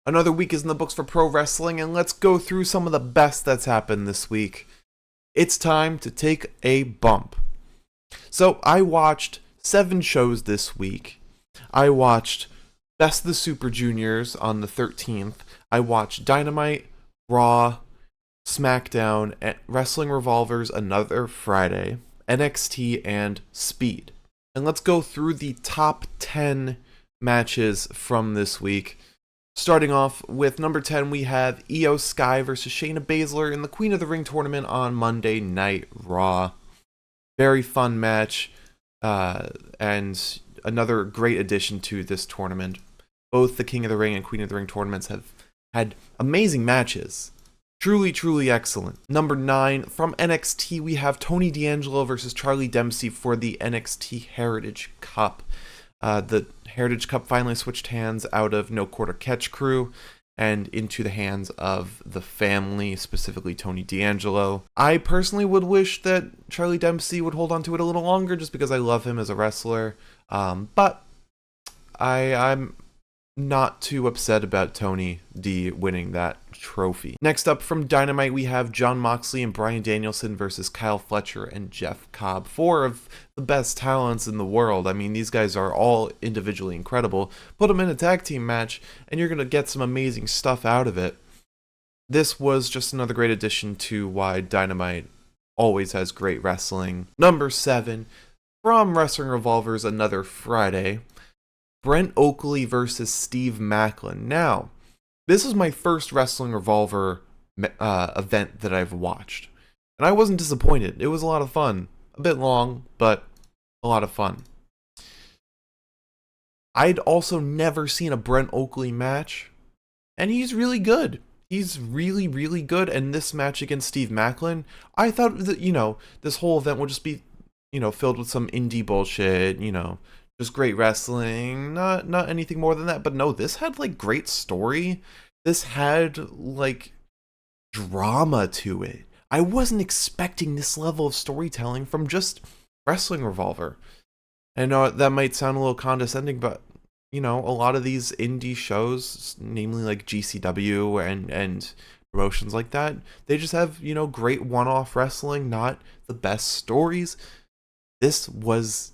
Another week is in the books for pro wrestling, and let's go through some of the best that's happened this week. It's time to take a bump. So, I watched 7 shows this week. I watched Best of the Super Juniors on the 13th. I watched Dynamite, Raw, SmackDown, Wrestling Revolvers Another Friday, NXT, and Speed. And let's go through the top 10 matches from this week. Starting off with number 10, we have Io Sky versus Shayna Baszler in the Queen of the Ring tournament on Monday Night Raw. Very fun match, and another great addition to this tournament. Both the King of the Ring and Queen of the Ring tournaments have had amazing matches. Truly, truly excellent. Number 9, from NXT, we have Tony D'Angelo versus Charlie Dempsey for the NXT Heritage Cup. The Heritage Cup finally switched hands out of No Quarter Catch Crew and into the hands of the family, specifically Tony D'Angelo. I personally would wish that Charlie Dempsey would hold on to it a little longer just because I love him as a wrestler. But I'm not too upset about Tony D winning that trophy. Next up from Dynamite, we have Jon Moxley and Bryan Danielson versus Kyle Fletcher and Jeff Cobb. 4 of the best talents in the world. I mean, these guys are all individually incredible. Put them in a tag team match, and you're going to get some amazing stuff out of it. This was just another great addition to why Dynamite always has great wrestling. Number 7, from Wrestling Revolvers Another Friday, Brent Oakley versus Steve Maclin. Now, this is my first Wrestling Revolver event that I've watched, and I wasn't disappointed. It was a lot of fun. A bit long, but a lot of fun. I'd also never seen a Brent Oakley match, and he's really good. He's really, really good, and this match against Steve Maclin, I thought that, this whole event would just be, filled with some indie bullshit, just great wrestling, not anything more than that. But no, this had great story. This had drama to it. I wasn't expecting this level of storytelling from just Wrestling Revolver. I know that might sound a little condescending, but a lot of these indie shows, namely GCW and promotions like that, they just have great one-off wrestling, not the best stories. This was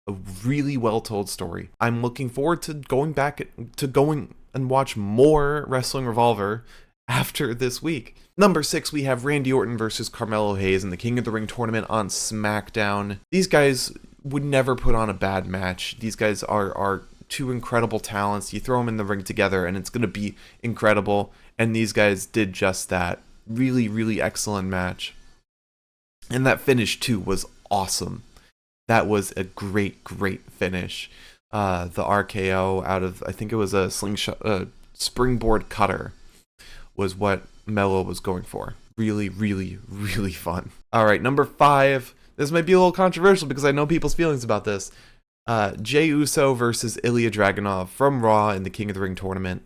a really well-told story. I'm looking forward to going and watch more Wrestling Revolver after this week. Number 6, we have Randy Orton versus Carmelo Hayes in the King of the Ring tournament on SmackDown. These guys would never put on a bad match. These guys are 2 incredible talents. You throw them in the ring together and it's going to be incredible. And these guys did just that. Really, really excellent match. And that finish too was awesome. That was a great, great finish. The RKO out of, I think it was a slingshot, springboard cutter was what Melo was going for. Really, really, really fun. All right, number 5. This might be a little controversial because I know people's feelings about this. Jey Uso versus Ilya Dragunov from Raw in the King of the Ring tournament.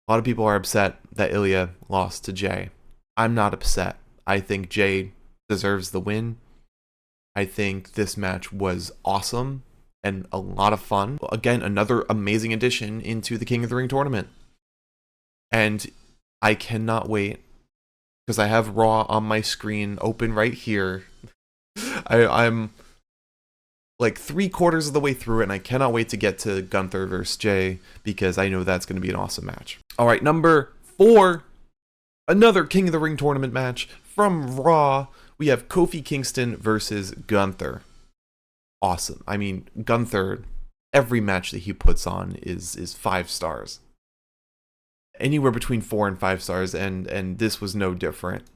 A lot of people are upset that Ilya lost to Jey. I'm not upset. I think Jey deserves the win. I think this match was awesome and a lot of fun. Again, another amazing addition into the King of the Ring tournament. And I cannot wait, because I have Raw on my screen open right here. I'm 3/4 of the way through it, and I cannot wait to get to Gunther versus Jey, because I know that's going to be an awesome match. All right, number 4, another King of the Ring tournament match from Raw. We have Kofi Kingston versus Gunther. Awesome. I mean, Gunther, every match that he puts on is 5 stars. Anywhere between 4 and 5 stars, and this was no different.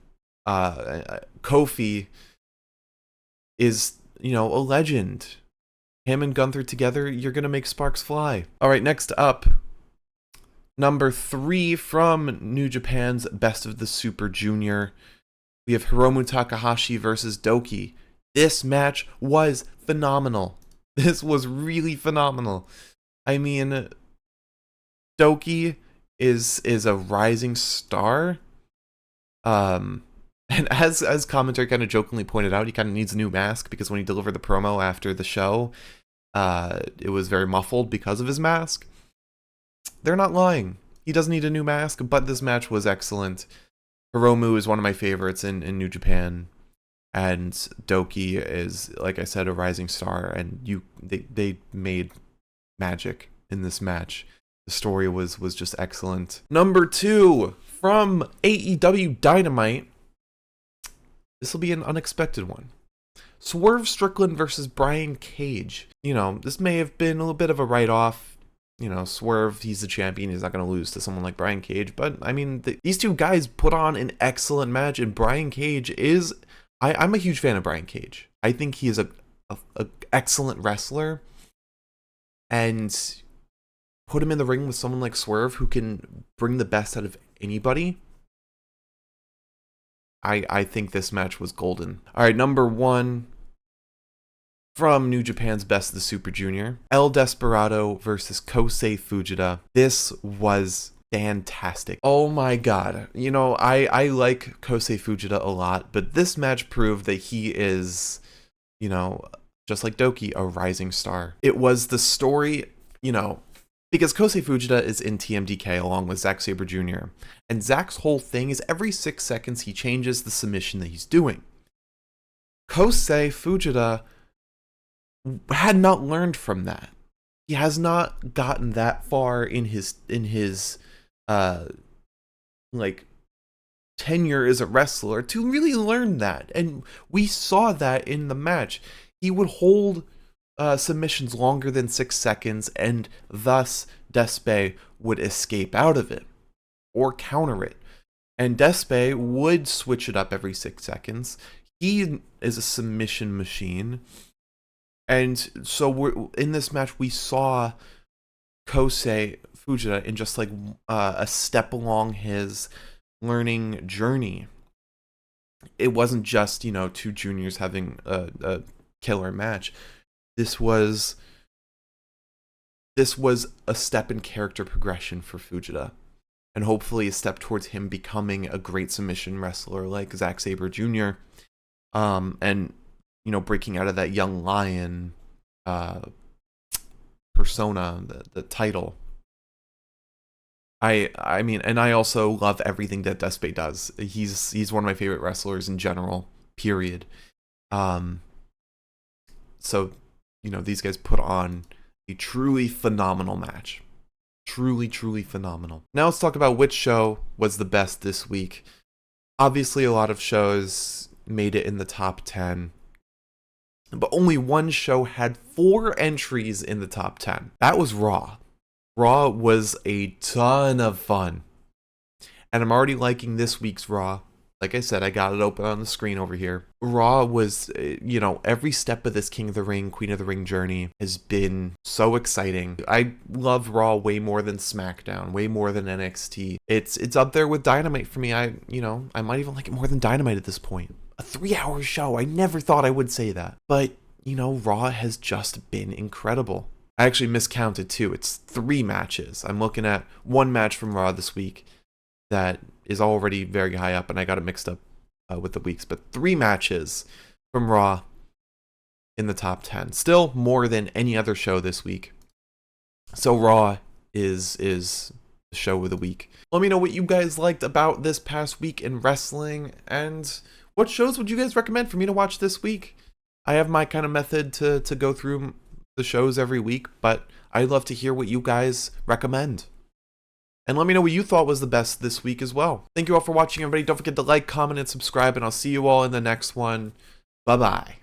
Kofi is, a legend. Him and Gunther together, you're going to make sparks fly. All right, next up, number 3 from New Japan's Best of the Super Junior. We have Hiromu Takahashi versus Doki. This match was phenomenal. This was really phenomenal. I mean, Doki is a rising star. And as commentary kind of jokingly pointed out, he kind of needs a new mask because when he delivered the promo after the show, it was very muffled because of his mask. They're not lying. He doesn't need a new mask, but this match was excellent. Hiromu is one of my favorites in New Japan, and Doki is, like I said, a rising star, and they made magic in this match. The story was just excellent. Number 2 from AEW Dynamite. This will be an unexpected one. Swerve Strickland versus Brian Cage. You know, this may have been a little bit of a write-off. You know, Swerve, he's the champion. He's not going to lose to someone like Brian Cage. But, I mean, these two guys put on an excellent match. And Brian Cage is... I'm a huge fan of Brian Cage. I think he is a excellent wrestler. And put him in the ring with someone like Swerve who can bring the best out of anybody. I think this match was golden. All right, number 1 from New Japan's Best of the Super Junior. El Desperado versus Kosei Fujita. This was fantastic. Oh my god. You know, I like Kosei Fujita a lot, but this match proved that he is, you know, just like Doki, a rising star. It was the story, you know, because Kosei Fujita is in TMDK along with Zack Sabre Jr. And Zack's whole thing is every 6 seconds he changes the submission that he's doing. Kosei Fujita had not learned from that. He has not gotten that far in his like tenure as a wrestler to really learn that. And we saw that in the match. He would hold submissions longer than 6 seconds, and thus Despe would escape out of it or counter it. And Despe would switch it up every 6 seconds. He is a submission machine. And so in this match, we saw Kosei Fujita in just like a step along his learning journey. It wasn't just, you know, two juniors having a killer match. This was a step in character progression for Fujita, and hopefully a step towards him becoming a great submission wrestler like Zack Sabre Jr. And, you know, breaking out of that young lion persona, the title. I mean, and I also love everything that Despe does. He's one of my favorite wrestlers in general, period. So, you know, these guys put on a truly phenomenal match. Truly, truly phenomenal. Now let's talk about which show was the best this week. Obviously, a lot of shows made it in the top 10. But only one show had 4 entries in the top 10. That was Raw. Raw was a ton of fun. And I'm already liking this week's Raw. Like I said, I got it open on the screen over here. Raw was, you know, every step of this King of the Ring, Queen of the Ring journey has been so exciting. I love Raw way more than SmackDown, way more than NXT. It's up there with Dynamite for me. I might even like it more than Dynamite at this point. A 3-hour show. I never thought I would say that. But, you know, Raw has just been incredible. I actually miscounted too. It's 3 matches. I'm looking at 1 match from Raw this week that is already very high up, and I got it mixed up with the weeks. But 3 matches from Raw in the top 10. Still more than any other show this week. So Raw is the show of the week. Let me know what you guys liked about this past week in wrestling, and what shows would you guys recommend for me to watch this week? I have my kind of method to go through the shows every week, but I'd love to hear what you guys recommend. And let me know what you thought was the best this week as well. Thank you all for watching, everybody. Don't forget to like, comment, and subscribe, and I'll see you all in the next one. Bye-bye.